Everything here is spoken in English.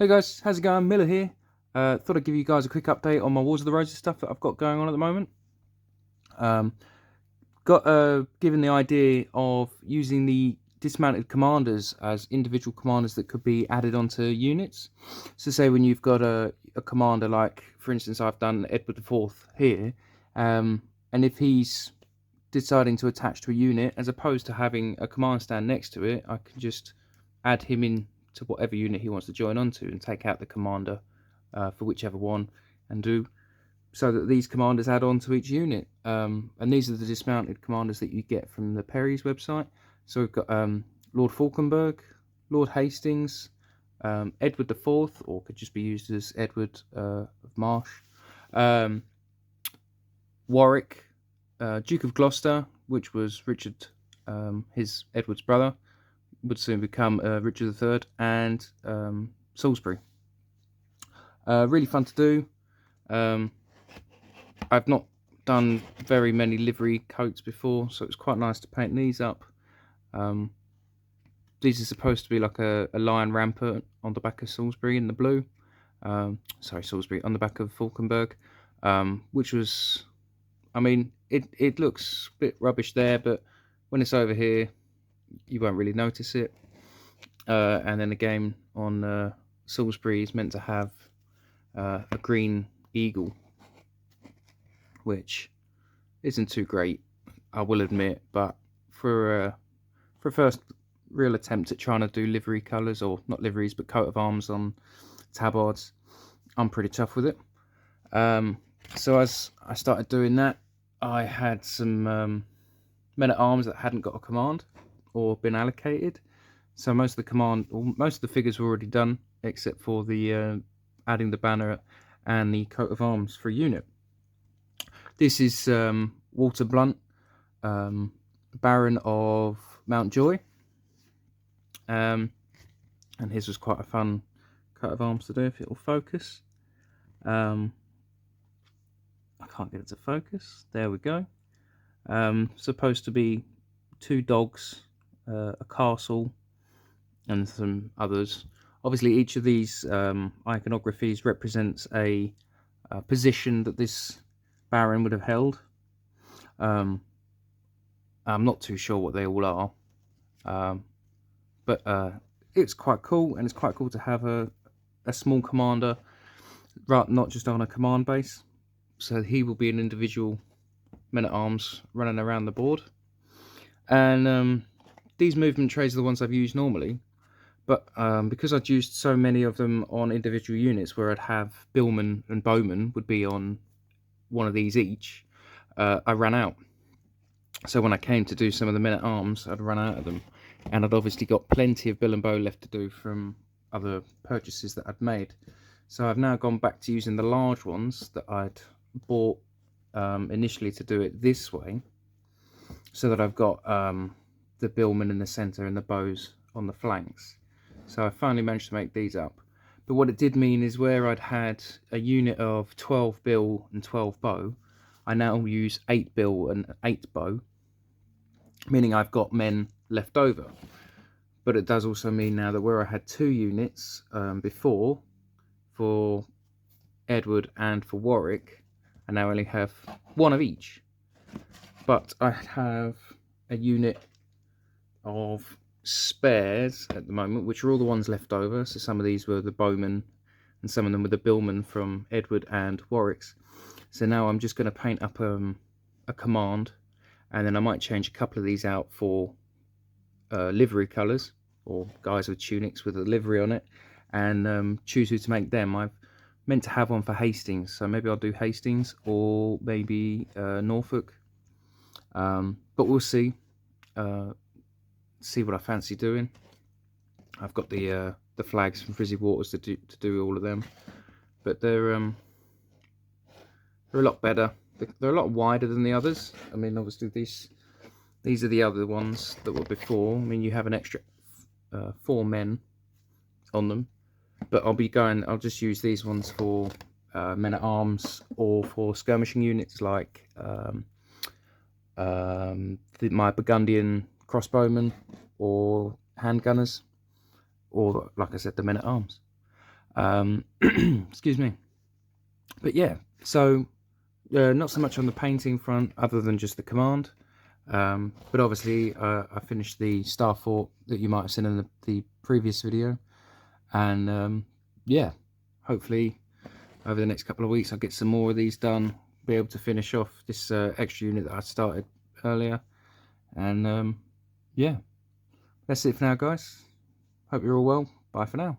Hey guys, how's it going? Miller here. Thought I'd give you guys a quick update on my Wars of the Roses stuff that I've got going on at the moment. Um, got given the idea of using the dismounted commanders as individual commanders that could be added onto units. So say when you've got a commander like, for instance, I've done Edward IV here, and if he's deciding to attach to a unit, as opposed to having a command stand next to it, I can just add him in to whatever unit he wants to join onto and take out the commander for whichever one, and do so that these commanders add on to each unit. And these are the dismounted commanders that you get from the Perry's website. So we've got Lord Falkenberg, Lord Hastings, Edward IV, or could just be used as Edward of Marsh, Warwick, Duke of Gloucester, which was Richard, Edward's brother, would soon become Richard III, and Salisbury. Really fun to do. I've not done very many livery coats before, so it's quite nice to paint these up. These are supposed to be like a lion rampant on the back of Salisbury in the blue. Salisbury on the back of Falkenberg, which was, I mean, it looks a bit rubbish there, but when it's over here, you won't really notice it. And then again on Salisbury is meant to have a green eagle, which isn't too great, I will admit, but for a first real attempt at trying to do livery colours, or not liveries but coat of arms on tabards, I'm pretty tough with it. So as I started doing that, I had some men at arms that hadn't got a command or been allocated. So most of the figures were already done, except for the adding the banner and the coat of arms for a unit. This is Walter Blunt, Baron of Mountjoy, and his was quite a fun coat of arms to do, if it will focus. I can't get it to focus. There we go. Supposed to be 2 dogs, a castle, and some others. Obviously, each of these iconographies represents a position that this Baron would have held. I'm not too sure what they all are, but it's quite cool, and it's quite cool to have a small commander, not just on a command base. So he will be an individual men-at-arms running around the board. And these movement trays are the ones I've used normally, but because I'd used so many of them on individual units where I'd have billmen and bowmen would be on one of these each, I ran out. So when I came to do some of the men-at-arms, I'd run out of them, and I'd obviously got plenty of bill and bow left to do from other purchases that I'd made. So I've now gone back to using the large ones that I'd bought initially to do it this way, so that I've got the billmen in the centre and the bows on the flanks. So I finally managed to make these up. But what it did mean is where I'd had a unit of 12 bill and 12 bow, I now use 8 bill and 8 bow, meaning I've got men left over. But it does also mean now that where I had 2 units before, for Edward and for Warwick, I now only have 1 of each. But I have a unit of spares at the moment, which are all the ones left over. So some of these were the bowmen, and some of them were the billmen from Edward and Warwick's. So now I'm just going to paint up a command, and then I might change a couple of these out for livery colours, or guys with tunics with a livery on it, and choose who to make them. I've meant to have one for Hastings, so maybe I'll do Hastings, or maybe Norfolk, but we'll see. See what I fancy doing. I've got the flags from Frizzy Waters to do all of them, but they're a lot better. They're a lot wider than the others. I mean, obviously these are the other ones that were before. I mean, you have an extra 4 men on them, but I'll just use these ones for men at arms, or for skirmishing units like my Burgundian crossbowmen or handgunners, or like I said, the men at arms. Excuse me. But yeah, so not so much on the painting front other than just the command. But obviously I finished the Star Fort that you might have seen in the previous video. And yeah, hopefully over the next couple of weeks I'll get some more of these done, be able to finish off this extra unit that I started earlier. And yeah, that's it for now, guys. Hope you're all well. Bye for now.